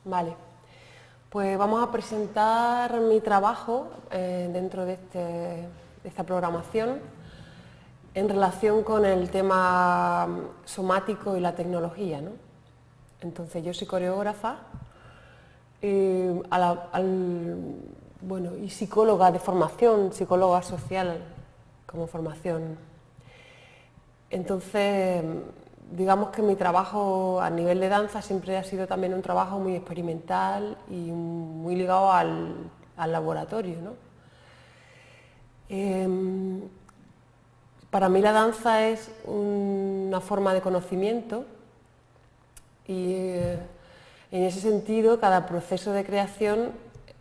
Vale, pues vamos a presentar mi trabajo dentro de esta programación en relación con el tema somático y la tecnología, ¿no? Entonces yo soy coreógrafa y psicóloga de formación, psicóloga social como formación. Entonces, digamos que mi trabajo a nivel de danza siempre ha sido también un trabajo muy experimental y muy ligado al laboratorio, ¿no? Para mí la danza es una forma de conocimiento y en ese sentido cada proceso de creación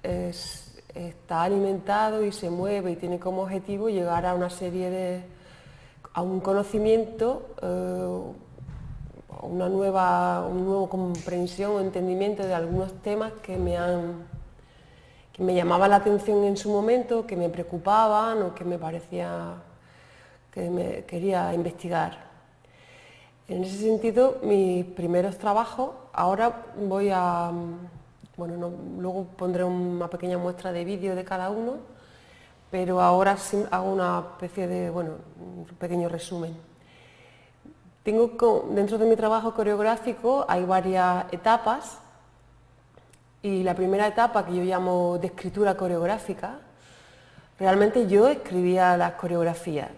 está alimentado y se mueve y tiene como objetivo llegar a una serie a un conocimiento, una nueva comprensión o entendimiento de algunos temas que me llamaban la atención en su momento, que me preocupaban o que me parecía que me quería investigar. En ese sentido, mis primeros trabajos, ahora luego pondré una pequeña muestra de vídeo de cada uno, pero ahora sí hago una especie de, un pequeño resumen. Dentro de mi trabajo coreográfico hay varias etapas y la primera etapa, que yo llamo de escritura coreográfica, realmente yo escribía las coreografías,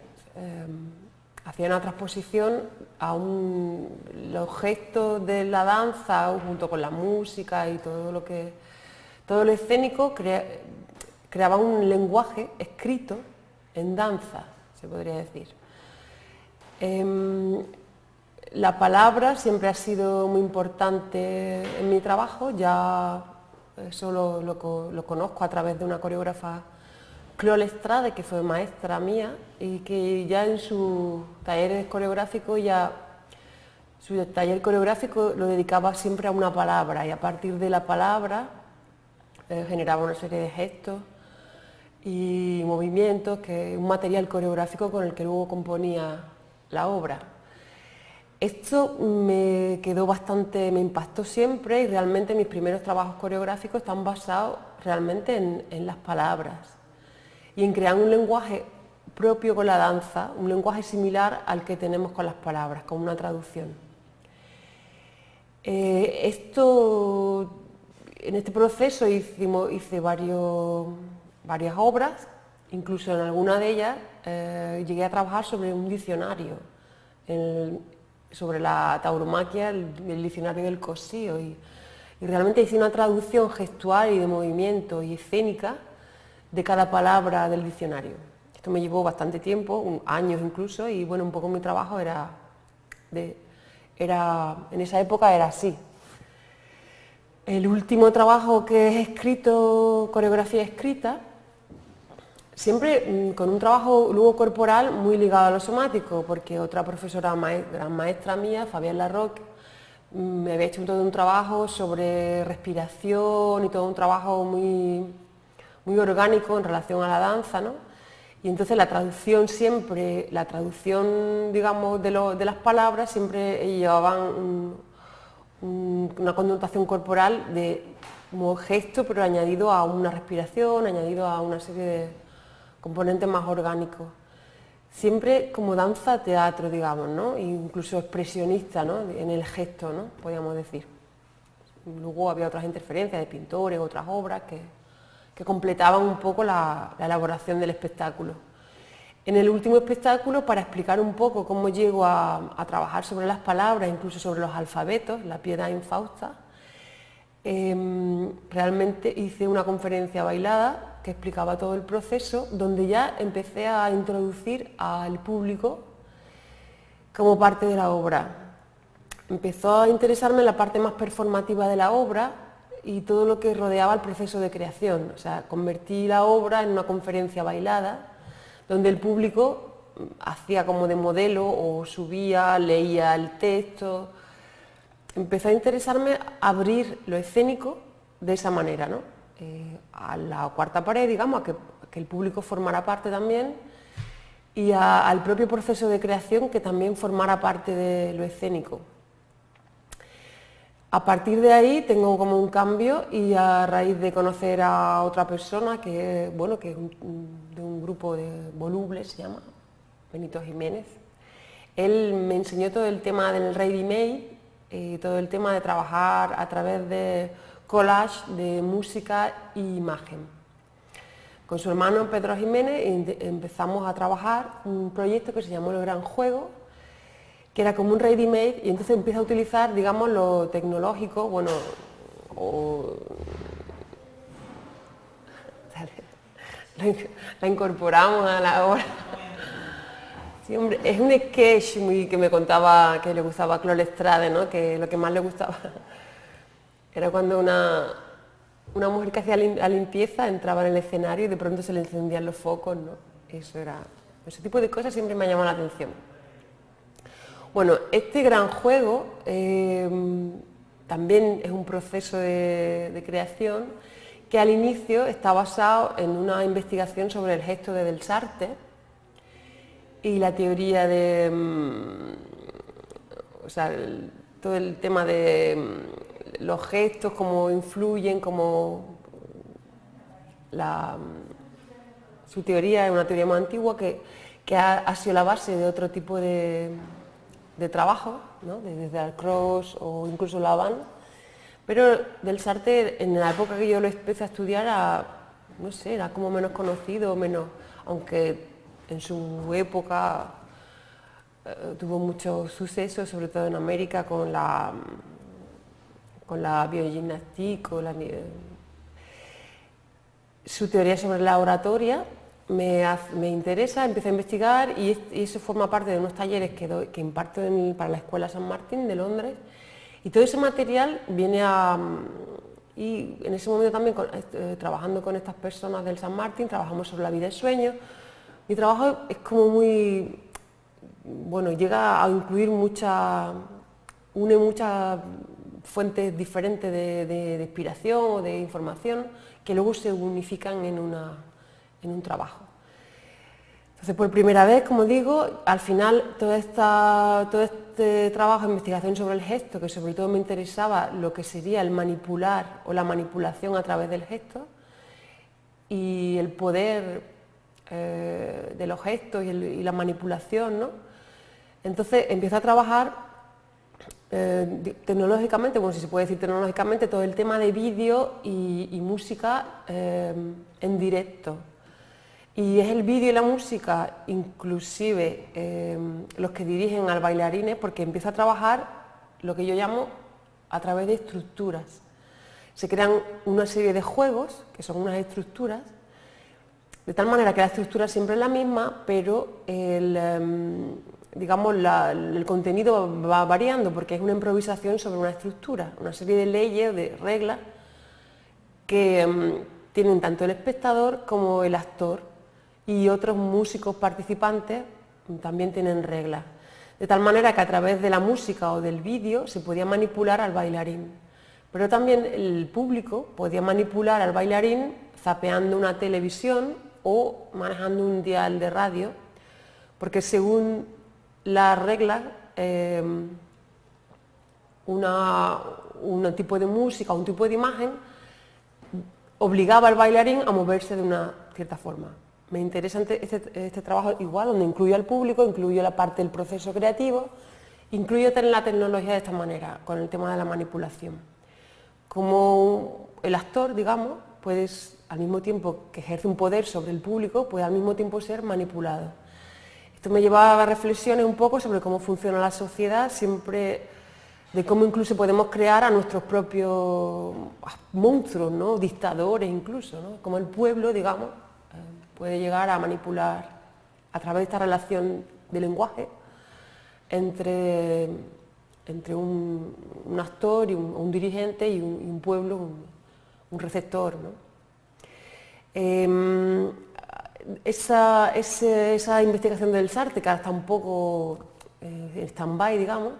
hacía una transposición a los gestos de la danza junto con la música y todo lo escénico, creaba un lenguaje escrito en danza, se podría decir. La palabra siempre ha sido muy importante en mi trabajo, ya eso lo conozco a través de una coreógrafa, Cloel Estrade, que fue maestra mía y que ya en su taller coreográfico lo dedicaba siempre a una palabra y a partir de la palabra generaba una serie de gestos y movimientos, un material coreográfico con el que luego componía la obra. Esto me impactó siempre y realmente mis primeros trabajos coreográficos están basados realmente en las palabras y en crear un lenguaje propio con la danza, un lenguaje similar al que tenemos con las palabras, como una traducción. En este proceso hice varias obras, incluso en alguna de ellas llegué a trabajar sobre un diccionario, sobre la tauromaquia, el diccionario del Cosío, y realmente hice una traducción gestual y de movimiento y escénica de cada palabra del diccionario. Esto me llevó bastante tiempo, años incluso, y un poco mi trabajo en esa época era así. El último trabajo que he escrito, coreografía escrita, siempre con un trabajo luego corporal muy ligado a lo somático, porque otra profesora, gran maestra mía, Fabián Larroque, me había hecho todo un trabajo sobre respiración y todo un trabajo muy orgánico en relación a la danza, ¿no? Y entonces la traducción, digamos, de las palabras siempre llevaban una connotación corporal como gesto, pero añadido a una respiración, añadido a una serie de componentes más orgánicos. Siempre como danza-teatro, digamos, ¿no? Incluso expresionista, ¿no? En el gesto, ¿no? Podríamos decir. Luego había otras interferencias de pintores, otras obras que completaban un poco la elaboración del espectáculo. En el último espectáculo, para explicar un poco cómo llego a trabajar sobre las palabras, incluso sobre los alfabetos, la piedad infausta, realmente hice una conferencia bailada que explicaba todo el proceso, donde ya empecé a introducir al público como parte de la obra. Empezó a interesarme la parte más performativa de la obra y todo lo que rodeaba el proceso de creación. O sea, convertí la obra en una conferencia bailada, donde el público hacía como de modelo o subía, leía el texto. Empezó a interesarme abrir lo escénico de esa manera, ¿no? A la cuarta pared, digamos, a que el público formara parte también y al propio proceso de creación que también formara parte de lo escénico. A partir de ahí tengo como un cambio y a raíz de conocer a otra persona que, bueno, que es de un grupo de volubles, se llama, Benito Jiménez, él me enseñó todo el tema del ready-made, todo el tema de trabajar a través de collage de música e imagen. Con su hermano Pedro Jiménez empezamos a trabajar un proyecto que se llamó El Gran Juego, que era como un ready-made, y entonces empieza a utilizar, digamos, lo tecnológico, bueno, la incorporamos a la obra. Sí, hombre, es un sketch que me contaba que le gustaba a Clore Estrade, ¿no? Que lo que más le gustaba era cuando una mujer que hacía la limpieza entraba en el escenario y de pronto se le encendían los focos, ¿no? Ese tipo de cosas siempre me ha llamado la atención. Bueno, este gran juego también es un proceso de creación que al inicio está basado en una investigación sobre el gesto de Delsarte y la teoría de, todo el tema de los gestos, cómo influyen, su teoría es una teoría muy antigua que ha sido la base de otro tipo de trabajo, ¿no? Desde Alcross o incluso Laban, pero Delsarte en la época que yo lo empecé a estudiar no sé, era como menos conocido, aunque en su época tuvo mucho suceso, sobre todo en América con la biogimnástica, su teoría sobre la oratoria me interesa, empecé a investigar y eso forma parte de unos talleres que imparto para la Escuela San Martín de Londres, y todo ese material viene y en ese momento también trabajando con estas personas del San Martín, trabajamos sobre la vida y sueño. Mi trabajo es como muy, bueno, llega a incluir une muchas fuentes diferentes de inspiración o de información que luego se unifican en un trabajo. Entonces, por primera vez, como digo, al final todo este trabajo de investigación sobre el gesto, que sobre todo me interesaba lo que sería el manipular o la manipulación a través del gesto y el poder de los gestos y la manipulación, ¿no? Entonces empiezo a trabajar tecnológicamente, bueno, si se puede decir tecnológicamente, todo el tema de vídeo y música en directo. Y es el vídeo y la música, inclusive los que dirigen al bailarines, porque empiezo a trabajar lo que yo llamo a través de estructuras. Se crean una serie de juegos, que son unas estructuras, de tal manera que la estructura siempre es la misma, pero digamos, el contenido va variando, porque es una improvisación sobre una estructura, una serie de leyes, de reglas, que tienen tanto el espectador como el actor, y otros músicos participantes también tienen reglas. De tal manera que a través de la música o del vídeo se podía manipular al bailarín. Pero también el público podía manipular al bailarín zapeando una televisión o manejando un dial de radio, porque según las reglas, un tipo de música, un tipo de imagen, obligaba al bailarín a moverse de una cierta forma. Me interesa este trabajo igual, donde incluyo al público, incluyo la parte del proceso creativo, incluyo la tecnología de esta manera, con el tema de la manipulación. Como el actor, digamos, puedes, al mismo tiempo que ejerce un poder sobre el público, puede al mismo tiempo ser manipulado. Esto me lleva a reflexiones un poco sobre cómo funciona la sociedad, siempre de cómo incluso podemos crear a nuestros propios monstruos, ¿no? Dictadores incluso, ¿no? Como el pueblo, digamos, puede llegar a manipular a través de esta relación de lenguaje entre un actor y un dirigente y un pueblo, un receptor, ¿no? Esa investigación del Delsarte, que ahora está un poco en stand-by, digamos,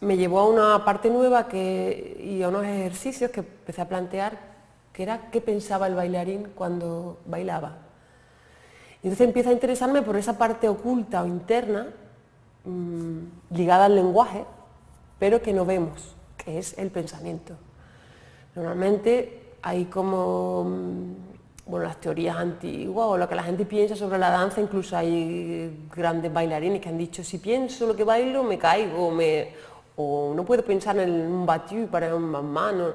me llevó a una parte nueva y a unos ejercicios que empecé a plantear, que era qué pensaba el bailarín cuando bailaba. Y entonces empiezo a interesarme por esa parte oculta o interna, ligada al lenguaje, pero que no vemos, que es el pensamiento. Normalmente hay como, bueno, las teorías antiguas o lo que la gente piensa sobre la danza, incluso hay grandes bailarines que han dicho, si pienso lo que bailo me caigo, o no puedo pensar en un batú para unas manos.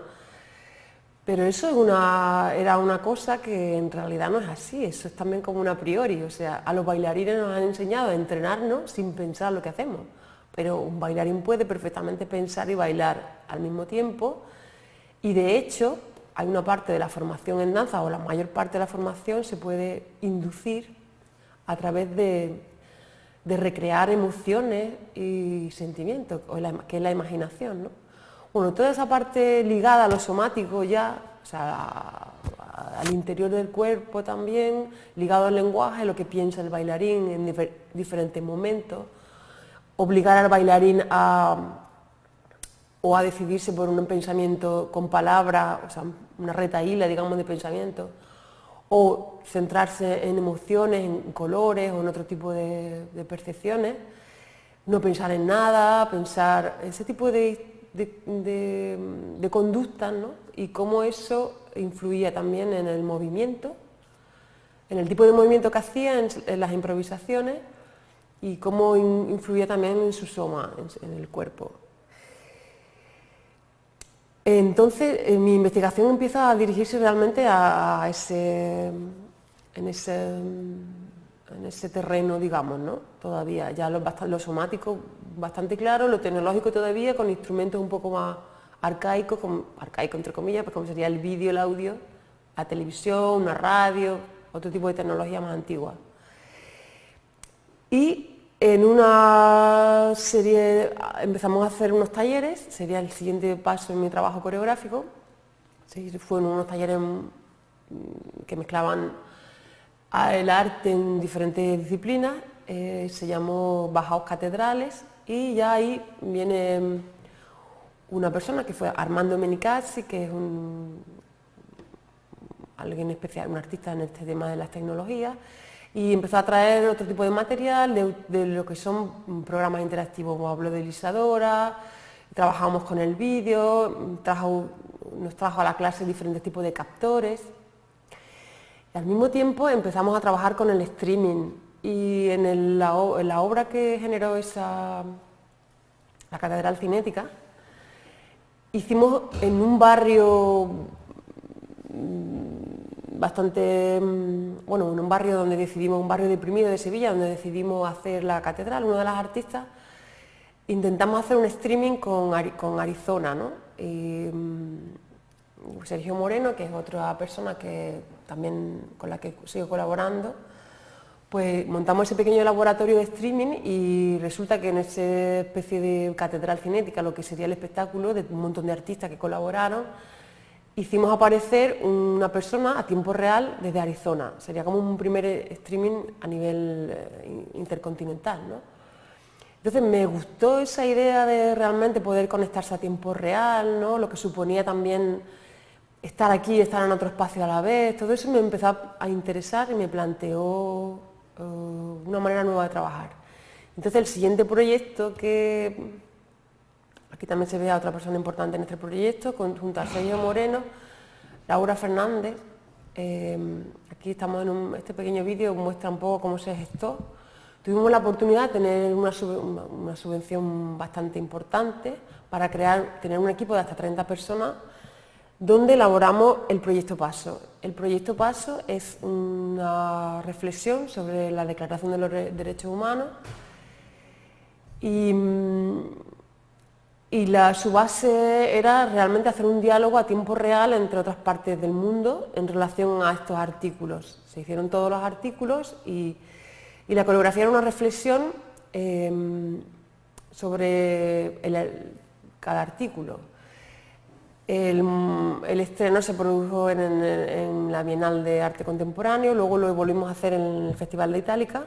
Pero eso era una cosa que en realidad no es así, eso es también como un a priori, o sea, a los bailarines nos han enseñado a entrenarnos sin pensar lo que hacemos, pero un bailarín puede perfectamente pensar y bailar al mismo tiempo, y de hecho hay una parte de la formación en danza, o la mayor parte de la formación se puede inducir a través de recrear emociones y sentimientos, que es la imaginación, ¿no? Bueno, toda esa parte ligada a lo somático ya, o sea, al interior del cuerpo también, ligado al lenguaje, lo que piensa el bailarín en diferentes momentos, obligar al bailarín a decidirse por un pensamiento con palabras, o sea, una retahíla, digamos, de pensamiento, o centrarse en emociones, en colores o en otro tipo de percepciones, no pensar en nada, pensar ese tipo de conductas, ¿no? Y cómo eso influía también en el movimiento, en el tipo de movimiento que hacía, en las improvisaciones, y cómo influía también en su soma, en el cuerpo. Entonces, mi investigación empieza a dirigirse realmente en ese terreno, digamos, ¿no? Todavía, ya lo somático bastante claro, lo tecnológico todavía, con instrumentos un poco más arcaicos, arcaico entre comillas, pues como sería el vídeo, el audio, la televisión, una radio, otro tipo de tecnología más antigua. Y en una serie empezamos a hacer unos talleres, sería el siguiente paso en mi trabajo coreográfico. Fueron unos talleres que mezclaban el arte en diferentes disciplinas, se llamó Bajaos Catedrales, y ya ahí viene una persona que fue Armando Menicazzi, que es alguien especial, un artista en este tema de las tecnologías, y empezó a traer otro tipo de material, de lo que son programas interactivos, como hablo de Isadora, trabajamos con el vídeo, nos trajo a la clase diferentes tipos de captores, y al mismo tiempo empezamos a trabajar con el streaming, y en la obra que generó la Catedral Cinética, hicimos en un barrio bastante, bueno, en un barrio donde decidimos, un barrio deprimido de Sevilla, donde decidimos hacer la catedral, una de las artistas, intentamos hacer un streaming con Arizona, ¿no? Y Sergio Moreno, que es otra persona que también con la que sigo colaborando, pues montamos ese pequeño laboratorio de streaming, y resulta que en esa especie de catedral cinética, lo que sería el espectáculo de un montón de artistas que colaboraron, hicimos aparecer una persona a tiempo real desde Arizona. Sería como un primer streaming a nivel intercontinental, ¿no? Entonces me gustó esa idea de realmente poder conectarse a tiempo real, ¿no? Lo que suponía también estar aquí y estar en otro espacio a la vez. Todo eso me empezó a interesar y me planteó una manera nueva de trabajar. Entonces el siguiente proyecto, que aquí también se ve a otra persona importante en este proyecto, junto a Sergio Moreno, Laura Fernández, aquí estamos en este pequeño vídeo, muestra un poco cómo se gestó. Tuvimos la oportunidad de tener una subvención bastante importante para tener un equipo de hasta 30 personas, donde elaboramos el proyecto Paso. El proyecto Paso es una reflexión sobre la Declaración de los Derechos Humanos, y su base era realmente hacer un diálogo a tiempo real entre otras partes del mundo en relación a estos artículos. Se hicieron todos los artículos, y la coreografía era una reflexión sobre cada artículo. El estreno se produjo en la Bienal de Arte Contemporáneo, luego lo volvimos a hacer en el Festival de Itálica,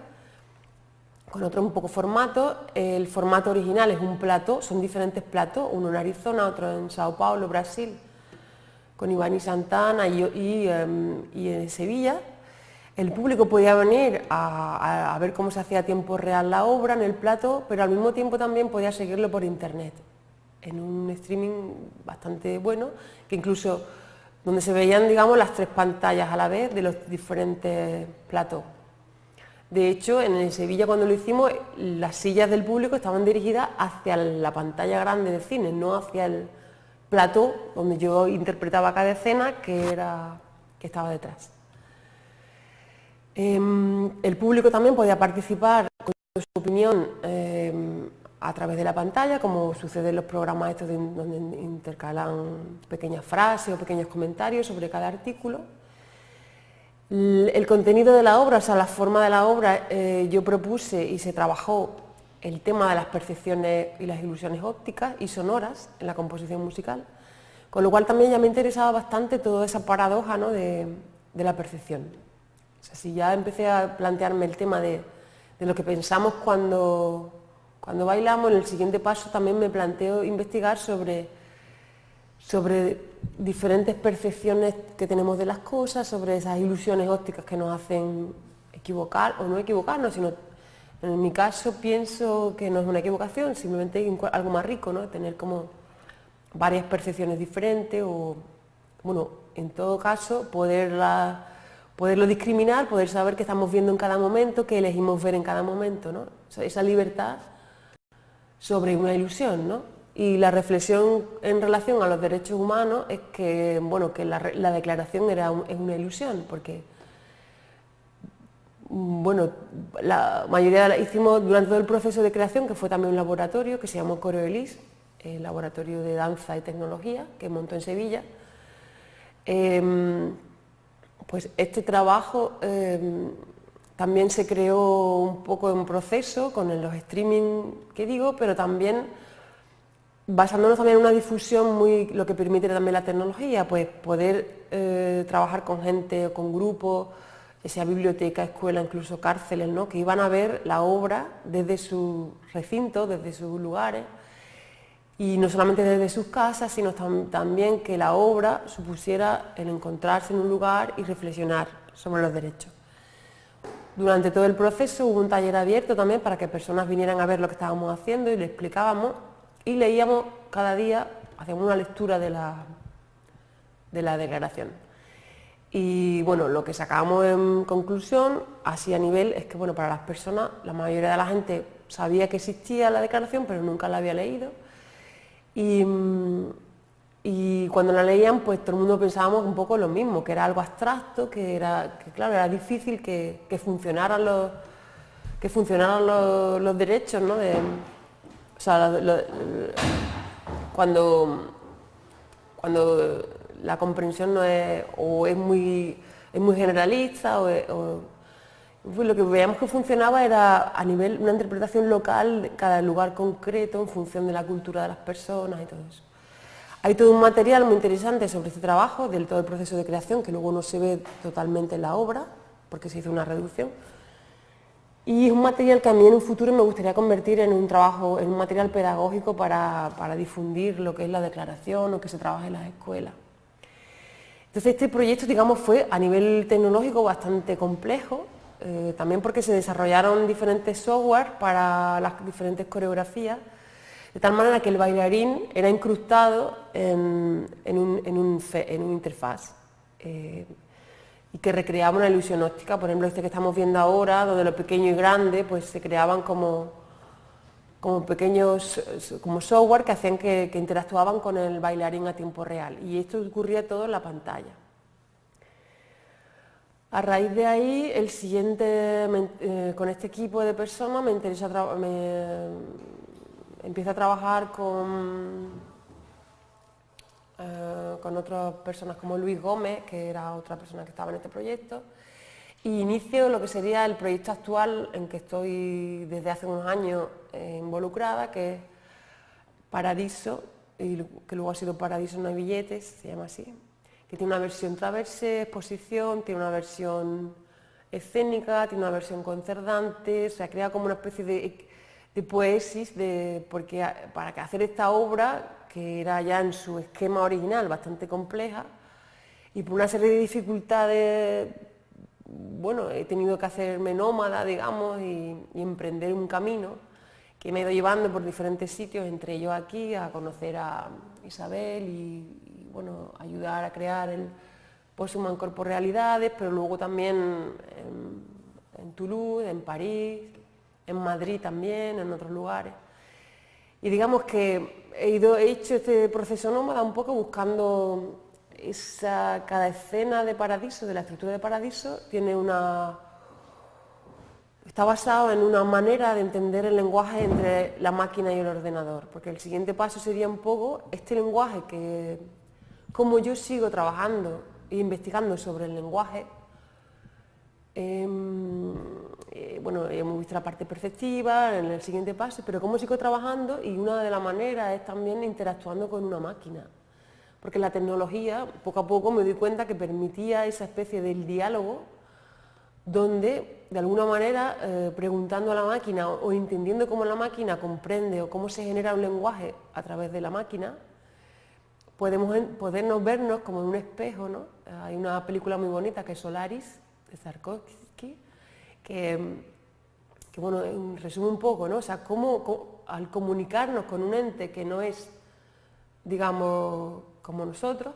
con otro un poco formato. El formato original es un plató, son diferentes platós, uno en Arizona, otro en Sao Paulo, Brasil, con Iván y Santana, y en Sevilla. El público podía venir a ver cómo se hacía a tiempo real la obra en el plató, pero al mismo tiempo también podía seguirlo por internet. en un streaming bastante bueno, que incluso donde se veían, digamos, las 3 pantallas a la vez de los diferentes platos. De hecho, en Sevilla cuando lo hicimos, las sillas del público estaban dirigidas hacia la pantalla grande del cine, no hacia el plató donde yo interpretaba cada escena que estaba detrás. El público también podía participar con su opinión a través de la pantalla, como sucede en los programas estos donde intercalan pequeñas frases o pequeños comentarios sobre cada artículo. El contenido de la obra, o sea, la forma de la obra, yo propuse y se trabajó el tema de las percepciones y las ilusiones ópticas y sonoras en la composición musical, con lo cual también ya me interesaba bastante toda esa paradoja, ¿no?, de la percepción. O sea, si ya empecé a plantearme el tema de lo que pensamos cuando bailamos, en el siguiente paso también me planteo investigar sobre diferentes percepciones que tenemos de las cosas, sobre esas ilusiones ópticas que nos hacen equivocar o no equivocarnos, sino en mi caso pienso que no es una equivocación, simplemente algo más rico, ¿no?, tener como varias percepciones diferentes o, bueno, en todo caso, poderlo discriminar, poder saber qué estamos viendo en cada momento, qué elegimos ver en cada momento, ¿no? O sea, esa libertad sobre una ilusión, ¿no? Y la reflexión en relación a los derechos humanos es que, bueno, que la declaración es una ilusión, porque, bueno, la mayoría la hicimos durante todo el proceso de creación, que fue también un laboratorio que se llamó Coreoelis, el laboratorio de danza y tecnología que montó en Sevilla. Pues este trabajo también se creó un poco en proceso con los streaming que digo, pero también basándonos también en una difusión lo que permite también la tecnología, pues poder trabajar con gente o con grupos, ya sea biblioteca, escuela, incluso cárceles, ¿no?, que iban a ver la obra desde sus recintos, desde sus lugares, y no solamente desde sus casas, sino también que la obra supusiera el encontrarse en un lugar y reflexionar sobre los derechos. Durante todo el proceso hubo un taller abierto también para que personas vinieran a ver lo que estábamos haciendo y le explicábamos y leíamos cada día, hacíamos una lectura de la declaración. Y bueno, lo que sacábamos en conclusión, así a nivel, es que bueno, para las personas, la mayoría de la gente sabía que existía la declaración, pero nunca la había leído. Y cuando la leían, pues todo el mundo pensábamos un poco lo mismo, que era algo abstracto, que claro, era difícil que funcionaran los derechos, ¿no? O sea, cuando la comprensión no es, o es muy generalista, pues lo que veíamos que funcionaba era a nivel una interpretación local de cada lugar concreto en función de la cultura de las personas y todo eso. Hay todo un material muy interesante sobre este trabajo, del todo el proceso de creación, que luego no se ve totalmente en la obra, porque se hizo una reducción. Y es un material que a mí en un futuro me gustaría convertir en un trabajo, en un material pedagógico para difundir lo que es la declaración o que se trabaja en las escuelas. Entonces este proyecto, digamos, fue a nivel tecnológico bastante complejo, también porque se desarrollaron diferentes software para las diferentes coreografías, de tal manera que el bailarín era incrustado en una interfaz y que recreaba una ilusión óptica. Por ejemplo, este que estamos viendo ahora, donde lo pequeño y grande pues se creaban como pequeños software que hacían que interactuaban con el bailarín a tiempo real, y esto ocurría todo en la pantalla. A raíz de ahí, con este equipo de personas empiezo a trabajar con otras personas como Luis Gómez, que era otra persona que estaba en este proyecto, y inicio lo que sería el proyecto actual en que estoy desde hace unos años involucrada, que es Paradiso, y que luego ha sido Paradiso No Hay Billetes, se llama así, que tiene una versión traverse, exposición, tiene una versión escénica, tiene una versión concerdante, o sea, crea como una especie de poesis, porque para hacer esta obra, que era ya en su esquema original bastante compleja, y por una serie de dificultades, bueno, he tenido que hacerme nómada, digamos, y emprender un camino que me ha ido llevando por diferentes sitios, entre ellos aquí, a conocer a Isabel y bueno, ayudar a crear el Posthuman Corporealidades, pero luego también en Toulouse, en París, en Madrid también, en otros lugares. Y digamos que he hecho este proceso nómada un poco buscando cada escena de Paradiso, de la estructura de Paradiso, está basado en una manera de entender el lenguaje entre la máquina y el ordenador, porque el siguiente paso sería un poco este lenguaje que, como yo sigo trabajando e investigando sobre el lenguaje, bueno, hemos visto la parte perceptiva en el siguiente paso, pero cómo sigo trabajando, y una de las maneras es también interactuando con una máquina, porque la tecnología, poco a poco me doy cuenta que permitía esa especie del diálogo, donde de alguna manera, preguntando a la máquina o entendiendo cómo la máquina comprende o cómo se genera un lenguaje a través de la máquina, podernos vernos como en un espejo, ¿no? Hay una película muy bonita que es Solaris, de Tarkovsky, que bueno, resume un poco, ¿no? O sea, cómo al comunicarnos con un ente que no es, digamos, como nosotros,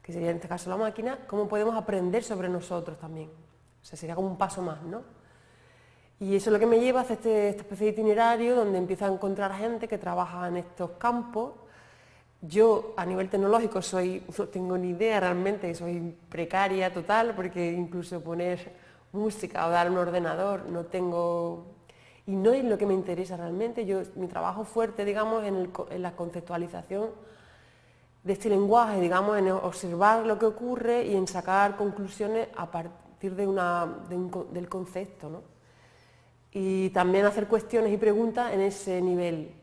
que sería en este caso la máquina, cómo podemos aprender sobre nosotros también. O sea, sería como un paso más, ¿no? Y eso es lo que me lleva a hacer esta especie de itinerario donde empiezo a encontrar gente que trabaja en estos campos. Yo, a nivel tecnológico, no tengo ni idea realmente, soy precaria total, porque incluso poner música o dar un ordenador no tengo... Y no es lo que me interesa realmente. Mi trabajo fuerte, digamos, en la conceptualización de este lenguaje, digamos, en observar lo que ocurre y en sacar conclusiones a partir del concepto, ¿no? Y también hacer cuestiones y preguntas en ese nivel.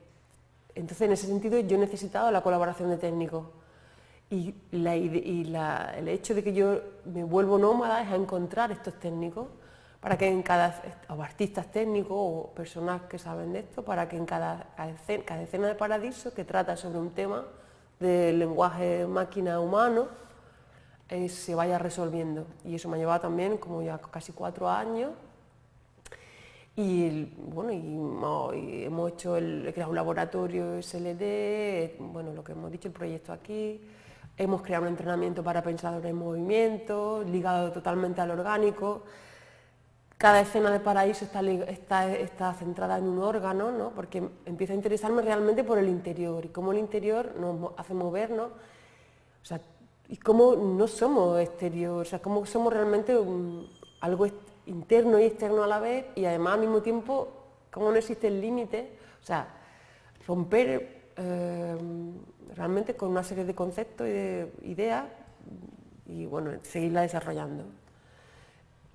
Entonces, en ese sentido, yo he necesitado la colaboración de técnicos. Y el hecho de que yo me vuelvo nómada es a encontrar estos técnicos, para que o artistas técnicos o personas que saben de esto, para que en cada escena de Paradiso, que trata sobre un tema del lenguaje máquina-humano, se vaya resolviendo. Y eso me ha llevado también como ya casi 4 años. Y bueno, y hemos creado un laboratorio SLD, bueno, lo que hemos dicho, el proyecto aquí, hemos creado un entrenamiento para pensadores en movimiento, ligado totalmente al orgánico. Cada escena de Paraíso está centrada en un órgano, ¿no? Porque empiezo a interesarme realmente por el interior, y cómo el interior nos hace movernos, o sea, y cómo no somos exterior, o sea, cómo somos realmente algo interno y externo a la vez, y además al mismo tiempo, cómo no existe el límite, o sea, romper realmente con una serie de conceptos y de ideas, y bueno, seguirla desarrollando.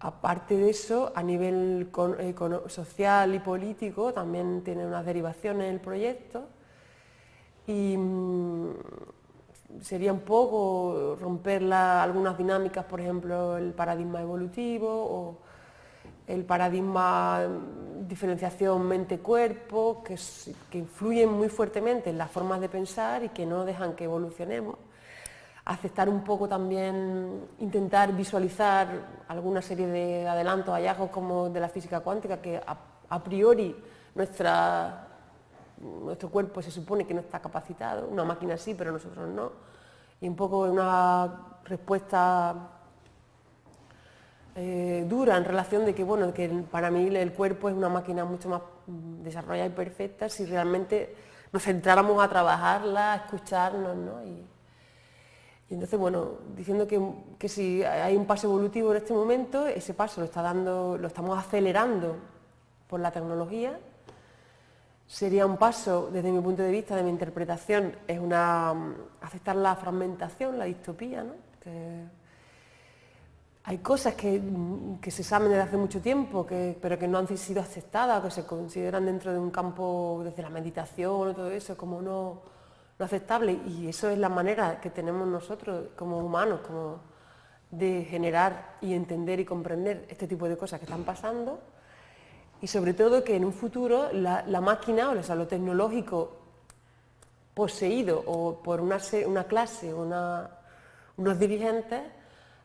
Aparte de eso, a nivel social y político, también tiene unas derivaciones el proyecto, y sería un poco romper algunas dinámicas, por ejemplo, el paradigma evolutivo o el paradigma diferenciación mente-cuerpo, que influyen muy fuertemente en las formas de pensar y que no dejan que evolucionemos. Aceptar un poco también, intentar visualizar alguna serie de adelantos, hallazgos como de la física cuántica, que a priori nuestro cuerpo se supone que no está capacitado, una máquina sí, pero nosotros no, y un poco una respuesta dura en relación de que, bueno, que para mí el cuerpo es una máquina mucho más desarrollada y perfecta si realmente nos centráramos a trabajarla, a escucharnos, ¿no? Y entonces, bueno, diciendo que si hay un paso evolutivo en este momento, ese paso lo estamos acelerando por la tecnología. Sería un paso, desde mi punto de vista, de mi interpretación, es aceptar la fragmentación, la distopía, ¿no? Hay cosas que se saben desde hace mucho tiempo, pero que no han sido aceptadas, que se consideran dentro de un campo, desde la meditación y todo eso, como no aceptable, y eso es la manera que tenemos nosotros como humanos, como de generar y entender y comprender este tipo de cosas que están pasando, y sobre todo que en un futuro la máquina, o sea, lo tecnológico poseído o por una clase, unos dirigentes,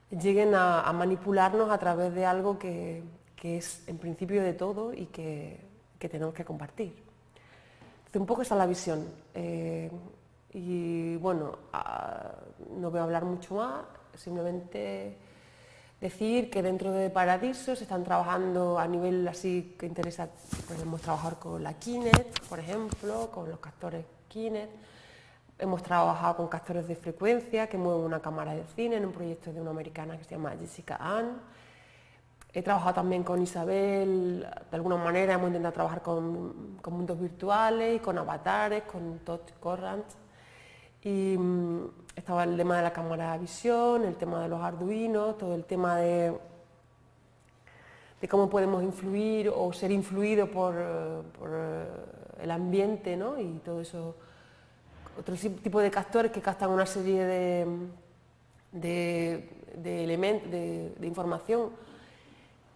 lleguen a manipularnos a través de algo que es en principio de todo y que tenemos que compartir. Un poco esa es la visión. Y bueno, no voy a hablar mucho más, simplemente decir que dentro de Paradiso se están trabajando a nivel así que interesa, podemos trabajar con la Kinect, por ejemplo, con los captores Kinect. Hemos trabajado con captores de frecuencia que mueven una cámara de cine en un proyecto de una americana que se llama Jessica Ann. He trabajado también con Isabel, de alguna manera hemos intentado trabajar con mundos virtuales, con avatares, con Todd Corrant. Y estaba el tema de la cámara de visión, el tema de los Arduinos, todo el tema de cómo podemos influir o ser influidos por el ambiente, ¿no? Y todo eso, otro tipo de captores que captan una serie de elementos, de información,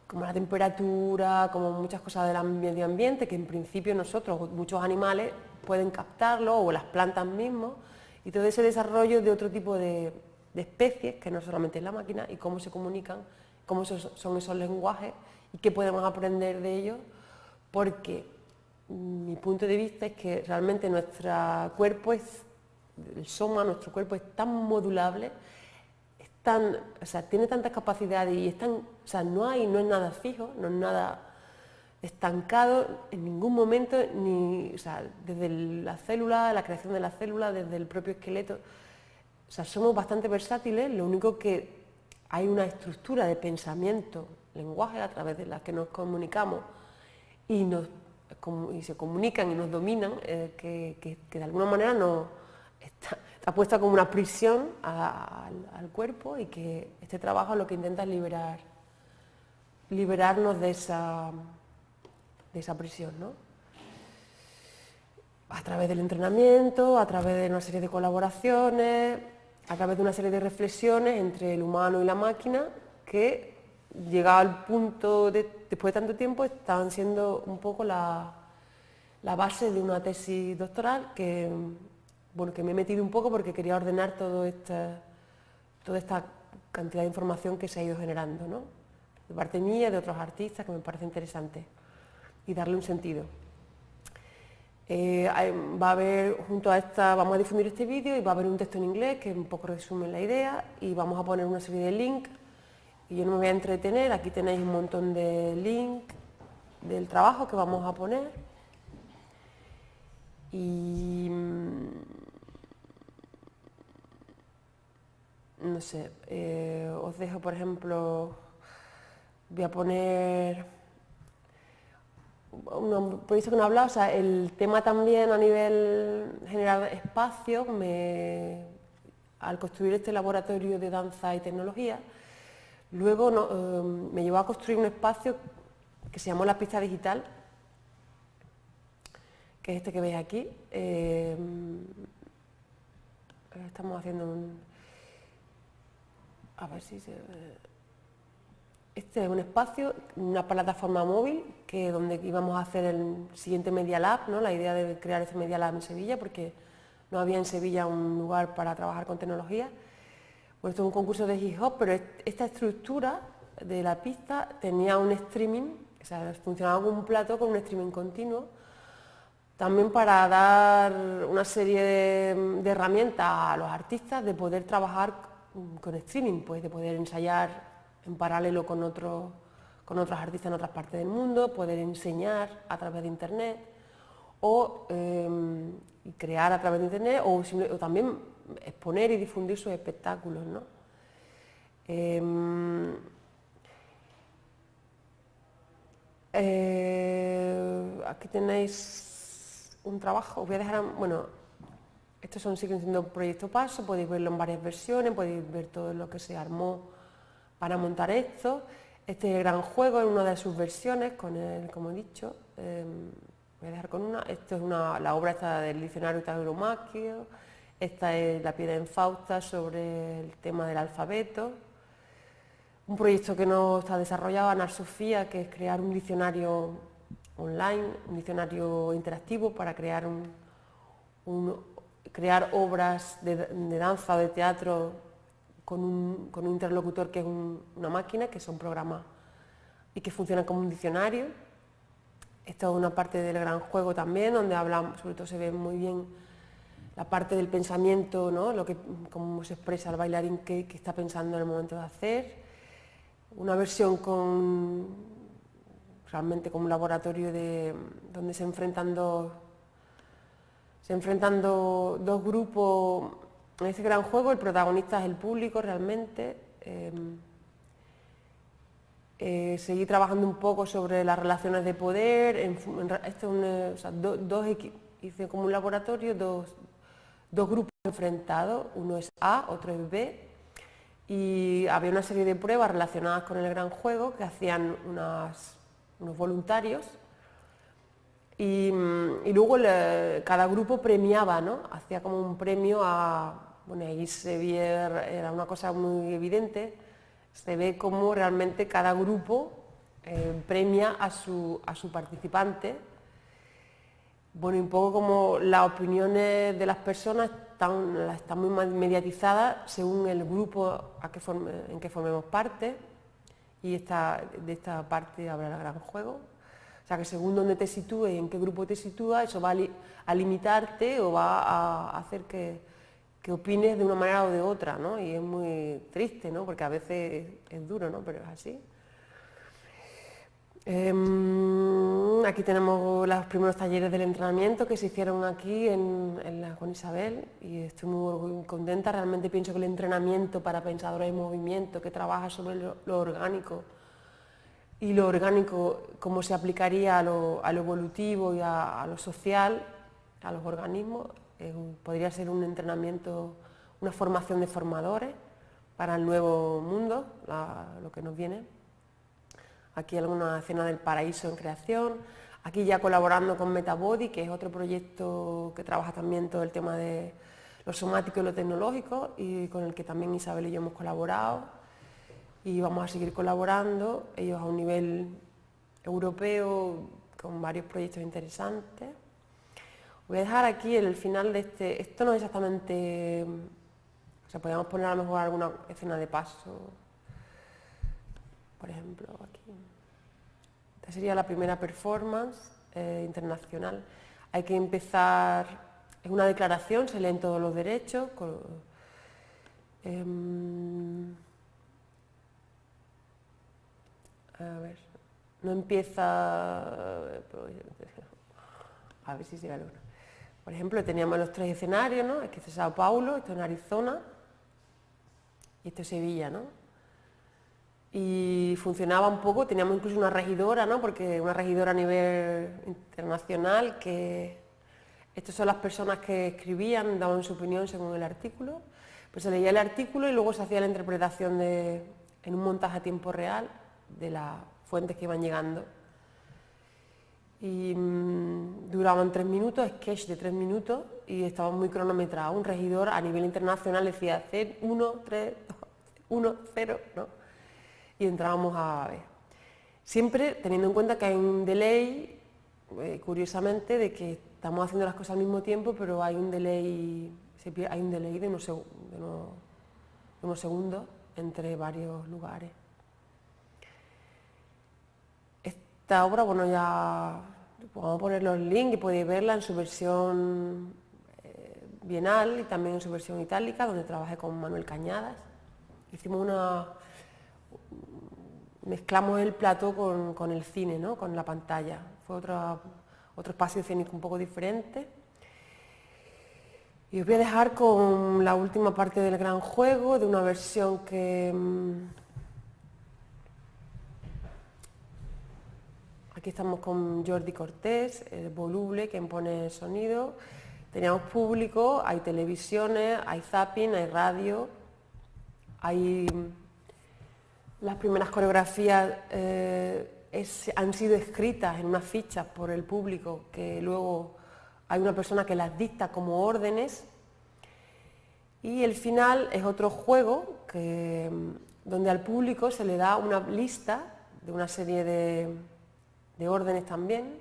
como la temperatura, como muchas cosas del medio ambiente, que en principio nosotros, muchos animales, pueden captarlo, o las plantas mismas, y todo ese desarrollo de otro tipo de especies, que no solamente es la máquina, y cómo se comunican, cómo son esos lenguajes, y qué podemos aprender de ellos, porque mi punto de vista es que realmente nuestro cuerpo el soma, nuestro cuerpo es tan modulable, tiene tantas capacidades y no es nada fijo, no es nada estancado en ningún momento, desde la célula, la creación de la célula, desde el propio esqueleto. Somos bastante versátiles, lo único que hay una estructura de pensamiento, lenguaje a través de la que nos comunicamos y se comunican y nos dominan, que de alguna manera está puesta como una prisión al cuerpo, y que este trabajo lo que intenta es liberarnos de esa prisión, ¿no? A través del entrenamiento, a través de una serie de colaboraciones, a través de una serie de reflexiones entre el humano y la máquina, que llegado al punto después de tanto tiempo están siendo un poco la base de una tesis doctoral que me he metido un poco porque quería ordenar toda esta cantidad de información que se ha ido generando, ¿no? De parte mía, de otros artistas, que me parece interesante, y darle un sentido. Va a haber, junto a esta, vamos a difundir este vídeo y va a haber un texto en inglés que un poco resume la idea, y vamos a poner una serie de links, y yo no me voy a entretener, aquí tenéis un montón de links del trabajo que vamos a poner. Y no sé, os dejo, por ejemplo, voy a poner un proyecto que no he hablado, el tema también a nivel generar espacio, al construir este laboratorio de danza y tecnología, luego me llevó a construir un espacio que se llamó la pista digital, que es este que veis aquí. Estamos haciendo a ver si se ve. Este es un espacio, una plataforma móvil, donde íbamos a hacer el siguiente Media Lab, ¿no? La idea de crear ese Media Lab en Sevilla, porque no había en Sevilla un lugar para trabajar con tecnología. Bueno, esto es un concurso de hip hop, pero esta estructura de la pista tenía un streaming, funcionaba como un plato con un streaming continuo, también para dar una serie de herramientas a los artistas de poder trabajar con streaming, pues de poder ensayar en paralelo con otros artistas en otras partes del mundo, poder enseñar a través de internet, o crear a través de internet, o también exponer y difundir sus espectáculos, ¿no? Aquí tenéis un trabajo, os voy a dejar, bueno, estos siguen siendo proyecto paso, podéis verlo en varias versiones, podéis ver todo lo que se armó para montar esto. Este gran juego es una de sus versiones, como he dicho, voy a dejar con una. Esto es la obra esta del diccionario tauromaquio, esta es la piedra en Fausta sobre el tema del alfabeto. Un proyecto que no está desarrollado, Anar Sofía, que es crear un diccionario online, un diccionario interactivo para crear crear obras de danza o de teatro con un interlocutor que es una máquina, que son programas y que funcionan como un diccionario. Esto es una parte del gran juego también, donde hablamos, sobre todo se ve muy bien la parte del pensamiento, ¿no? Cómo se expresa el bailarín que está pensando en el momento de hacer. Una versión realmente como un laboratorio donde se enfrentan dos grupos en este gran juego. El protagonista es el público realmente. Seguí trabajando un poco sobre las relaciones de poder. Hice como un laboratorio, dos grupos enfrentados, uno es A, otro es B, y había una serie de pruebas relacionadas con el gran juego que hacían unos voluntarios, y luego cada grupo premiaba, ¿no? Hacía como un premio bueno, ahí se veía, era una cosa muy evidente, se ve cómo realmente cada grupo premia a su participante. Bueno, y un poco como las opiniones de las personas están muy mediatizadas según el grupo en que formemos parte, y de esta parte habrá el gran juego. O sea que según dónde te sitúes y en qué grupo te sitúas, eso va a limitarte o va a hacer que opines de una manera o de otra, ¿no? Y es muy triste, ¿no? Porque a veces es duro, ¿no? Pero es así. Aquí tenemos los primeros talleres del entrenamiento que se hicieron aquí con Isabel, y estoy muy contenta. Realmente pienso que el entrenamiento para pensadores en movimiento, que trabaja sobre lo orgánico, y lo orgánico cómo se aplicaría a lo evolutivo y a lo social, a los organismos, podría ser un entrenamiento, una formación de formadores para el nuevo mundo, lo que nos viene. Aquí alguna escena del paraíso en creación. Aquí ya colaborando con Metabody, que es otro proyecto que trabaja también todo el tema de lo somático y lo tecnológico, y con el que también Isabel y yo hemos colaborado, y vamos a seguir colaborando, ellos a un nivel europeo con varios proyectos interesantes. Voy a dejar aquí el final de esto no es exactamente, o sea, podríamos poner a lo mejor alguna escena de paso, por ejemplo, aquí. Esta sería la primera performance internacional. Hay que empezar, es una declaración, se leen todos los derechos. A ver, no empieza, a ver si se ve alguna. Por ejemplo, teníamos los 3 escenarios, ¿no? Este es Sao Paulo, esto es en Arizona y esto es Sevilla, ¿no? Y funcionaba un poco, teníamos incluso una regidora, ¿no? Porque una regidora a nivel internacional, que estas son las personas que escribían, daban su opinión según el artículo. Pues se leía el artículo y luego se hacía la interpretación en un montaje a tiempo real de las fuentes que iban llegando. Y duraban 3 minutos, sketch de 3 minutos, y estaban muy cronometrados. Un regidor a nivel internacional decía hacer 1, 3, 2, 1, 0, ¿no? Y entrábamos a ver. Siempre teniendo en cuenta que hay un delay, curiosamente, de que estamos haciendo las cosas al mismo tiempo, pero hay un delay, de unos segundos entre varios lugares. Esta obra, bueno, ya vamos a poner los links y podéis verla en su versión bienal y también en su versión itálica, donde trabajé con Manuel Cañadas. Mezclamos el plató con el cine, ¿no? Con la pantalla. Fue otro espacio escénico un poco diferente. Y os voy a dejar con la última parte del gran juego, de una versión que... Aquí estamos con Jordi Cortés, el voluble, quien pone el sonido. Teníamos público, hay televisiones, hay zapping, hay radio, hay... Las primeras coreografías han sido escritas en unas fichas por el público, que luego hay una persona que las dicta como órdenes. Y el final es otro juego donde al público se le da una lista de una serie de órdenes también,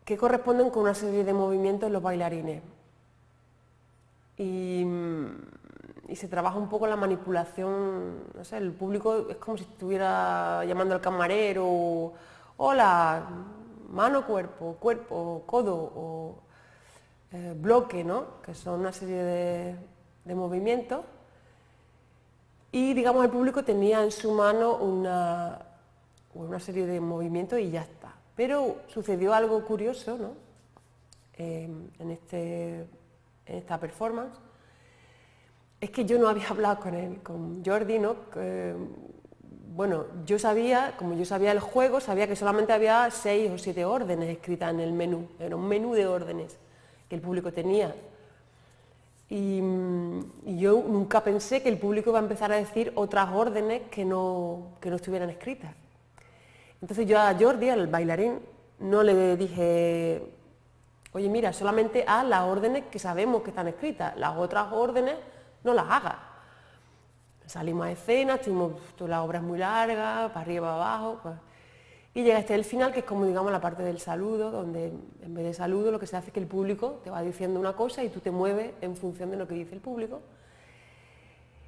que corresponden con una serie de movimientos en los bailarines. Y se trabaja un poco la manipulación, no sé, el público es como si estuviera llamando al camarero, hola, mano, cuerpo, cuerpo, codo o bloque, ¿no? Que son una serie de movimientos. Y digamos el público tenía en su mano una serie de movimientos y ya está. Pero sucedió algo curioso, ¿no? En esta performance, es que yo no había hablado con Jordi, ¿no? Bueno, como yo sabía el juego, sabía que solamente había 6 o 7 órdenes escritas en el menú, era un menú de órdenes que el público tenía. Y yo nunca pensé que el público iba a empezar a decir otras órdenes que no estuvieran escritas. Entonces yo a Jordi, al bailarín, no le dije, oye, mira, solamente haz las órdenes que sabemos que están escritas, las otras órdenes no las hagas. Salimos a escena, toda la obra es muy larga, para arriba, para abajo, pues, y llega el final, que es como digamos la parte del saludo, donde en vez de saludo lo que se hace es que el público te va diciendo una cosa y tú te mueves en función de lo que dice el público.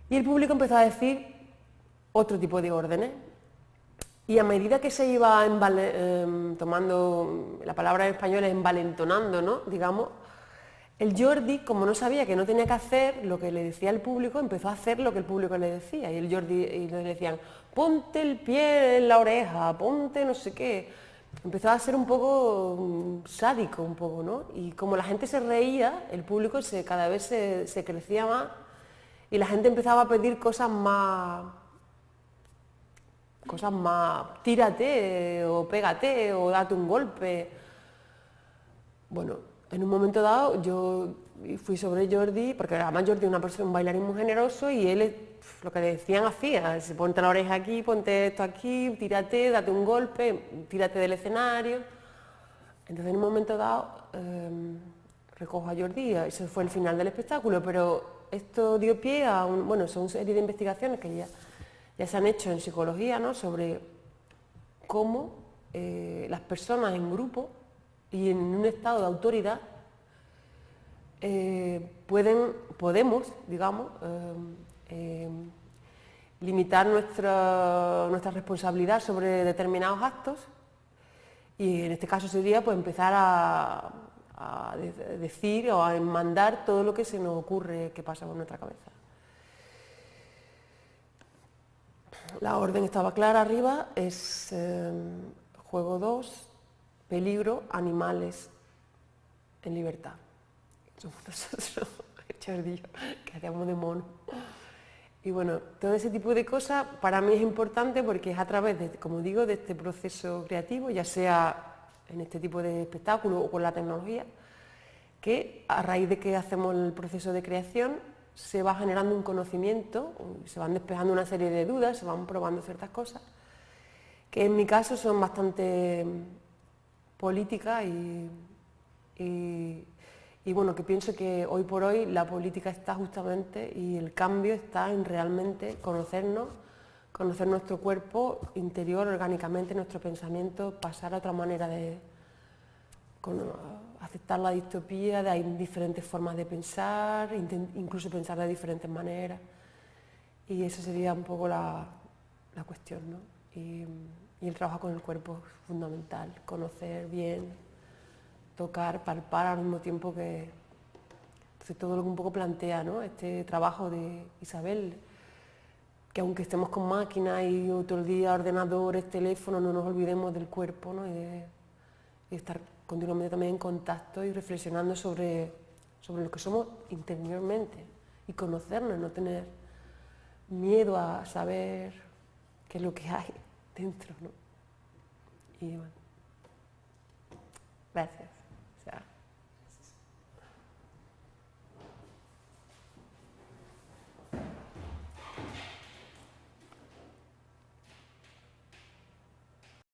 Y el público empezó a decir otro tipo de órdenes. Y a medida que se iba tomando, la palabra en español es envalentonando, ¿no? Digamos, el Jordi, como no sabía que no tenía que hacer lo que le decía el público, empezó a hacer lo que el público le decía. Y el Jordi le decían, ponte el pie en la oreja, ponte no sé qué. Empezó a ser un poco sádico, un poco, ¿no? Y como la gente se reía, el público cada vez se crecía más y la gente empezaba a pedir cosas más, tírate o pégate o date un golpe. Bueno, en un momento dado yo fui sobre Jordi, porque además Jordi es un bailarín muy generoso y él lo que le decían hacía, ponte la oreja aquí, ponte esto aquí, tírate, date un golpe, tírate del escenario. Entonces en un momento dado recojo a Jordi, ese fue el final del espectáculo, pero esto dio pie a son una serie de investigaciones que ya se han hecho en psicología, ¿no? Sobre cómo las personas en grupo y en un estado de autoridad podemos, digamos, limitar nuestra responsabilidad sobre determinados actos y en este caso sería pues empezar a decir o a mandar todo lo que se nos ocurre que pasa por nuestra cabeza. La orden estaba clara arriba, es juego 2, peligro, animales en libertad. Somos nosotros, Jordi, que hacemos de mono. Y bueno, todo ese tipo de cosas para mí es importante porque es a través de, como digo, de este proceso creativo, ya sea en este tipo de espectáculo o con la tecnología, que a raíz de que hacemos el proceso de creación se va generando un conocimiento, se van despejando una serie de dudas, se van probando ciertas cosas, que en mi caso son bastante políticas y bueno, que pienso que hoy por hoy la política está justamente y el cambio está en realmente conocernos, conocer nuestro cuerpo interior orgánicamente, nuestro pensamiento, pasar a otra manera de aceptar la distopía, de hay diferentes formas de pensar, incluso pensar de diferentes maneras. Y eso sería un poco la cuestión, ¿no? Y el trabajo con el cuerpo es fundamental, conocer bien, tocar, palpar al mismo tiempo que... Entonces todo lo que un poco plantea, ¿no? Este trabajo de Isabel, que aunque estemos con máquinas y otro día ordenadores, teléfonos, no nos olvidemos del cuerpo, ¿no? Y estar continuamente también en contacto y reflexionando sobre lo que somos interiormente y conocernos, no tener miedo a saber qué es lo que hay dentro, ¿no? Y bueno, gracias.